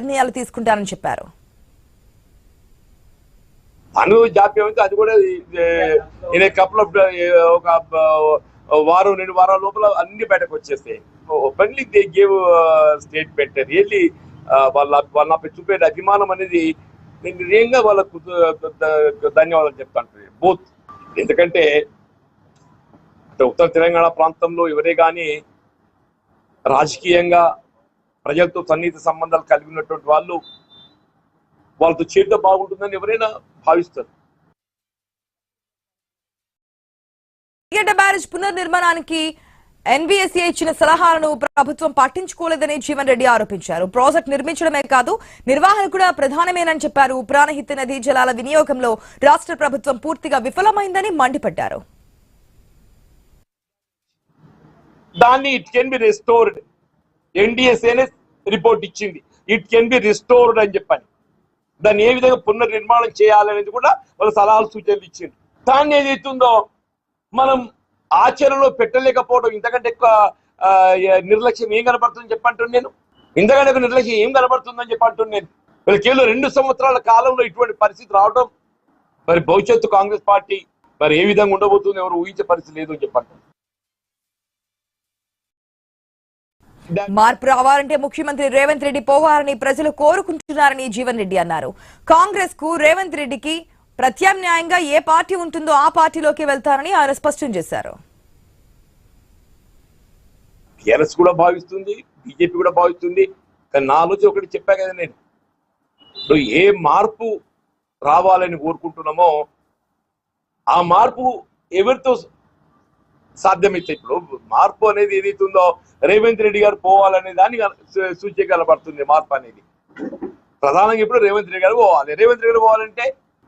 నిర్ణయాలు తీసుకుంటారని చెప్పారు. జాప్యం అది కూడా కపుల్ ఆఫ్ ఒక వారం 2 వారాల లోపల అన్ని బయటకు వచ్చేస్తాయి. Openly they give statement. Really వాళ్ళ చూపే అభిమానం అనేది నేను నిజంగా వాళ్ళకు ధన్యవాదాలు చెప్తాను బోత్. ఎందుకంటే ఉత్తర తెలంగాణ ప్రాంతంలో ఎవరే కానీ రాజకీయంగా ప్రజలతో సన్నిహిత సంబంధాలు కలిగి ఉన్నటువంటి వాళ్ళతో చేరితే బాగుంటుందని ఎవరైనా భావిస్తారు. బ్యారేజ్ పునర్నిర్మాణానికి ఎన్వీఎస్ఏ ఇచ్చిన సలహాలను ప్రభుత్వం పట్టించుకోలేదని జీవన్ రెడ్డి ఆరోపించారు. ప్రాజెక్టు నిర్మించడమే కాదు నిర్వహణ కూడా ప్రధానమేనని చెప్పారు. ప్రాణహిత నదీ జలాల వినియోగంలో రాష్ట్ర ప్రభుత్వం పూర్తిగా విఫలమైందని మండిపడ్డారు. దాన్ని ఇట్ కెన్ బి రెస్టోర్డ్, ఎన్డీఎస్ఏనే రిపోర్ట్ ఇచ్చింది, ఇట్ కెన్ బి రెస్టోర్డ్ అని చెప్పని. దాన్ని ఏ విధంగా పునర్నిర్మాణం చేయాలనేది కూడా వాళ్ళ సలహాలు సూచనలు ఇచ్చింది. దాన్ని ఏదైతుందో మనం ఆచరణలో పెట్టలేకపోవడం ఇంతకంటే ఎక్కువ నిర్లక్ష్యం ఏం కనబడుతుందని చెప్పంటున్నాను నేను. ఇంతకంటే ఎక్కువ నిర్లక్ష్యం ఏం కనబడుతుందని చెప్పంటున్నాను నేను. మరి కేవలం 2 సంవత్సరాల కాలంలో ఇటువంటి పరిస్థితి రావడం, మరి భవిష్యత్తు కాంగ్రెస్ పార్టీ మరి ఏ విధంగా ఉండబోతుంది ఎవరు ఊహించే పరిస్థితి లేదు అని చెప్పంటున్నాను. మార్పు రావాలంటే ముఖ్యమంత్రి రేవంత్ రెడ్డి పోవాలని ప్రజలు కోరుకుంటున్నారని జీవన్ రెడ్డి అన్నారు. కాంగ్రెస్ కు రేవంత్ రెడ్డికి ప్రత్యామ్నాయంగా ఏ పార్టీ ఉంటుందో ఆ పార్టీలోకి వెళ్తారని ఆయన స్పష్టం చేశారు. టీఆర్ఎస్ కూడా భావిస్తుంది, బీజేపీ కూడా భావిస్తుంది. కానీ నా ఆలోచన ఒకటి చెప్పా కదా నేను, ఇప్పుడు ఏ మార్పు రావాలని కోరుకుంటున్నామో ఆ మార్పు ఎవరితో సాధ్యమైతే, ఇప్పుడు మార్పు అనేది ఏదైతుందో రేవంత్ రెడ్డి గారు పోవాలనే దాన్ని సూచిక కనబడుతుంది. మార్పు అనేది ప్రధానంగా ఇప్పుడు రేవంత్ రెడ్డి గారు పోవాలి. రేవంత్ రెడ్డి గారు పోవాలంటే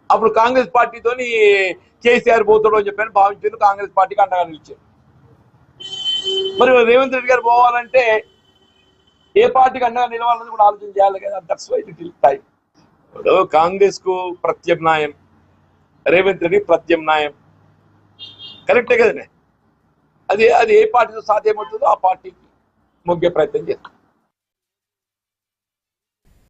అప్పుడు కాంగ్రెస్ పార్టీతోని కేసీఆర్ పోతాడు అని చెప్పని భావించారు, కాంగ్రెస్ పార్టీకి అండగా నిలిచారు. మరి రేవంత్ రెడ్డి గారు పోవాలంటే ఏ పార్టీకి అండగా నిలవాలని కూడా ఆలోచన చేయాలి కదా. That's why it will time. ఇప్పుడు కాంగ్రెస్ కు ప్రత్యామ్నాయం, రేవంత్ రెడ్డి ప్రత్యామ్నాయం కరెక్టే కదనే. అది ఏ పార్టీతో సాధ్యమవుతుందో ఆ పార్టీకి మొగ్గే ప్రయత్నం చేస్తారు.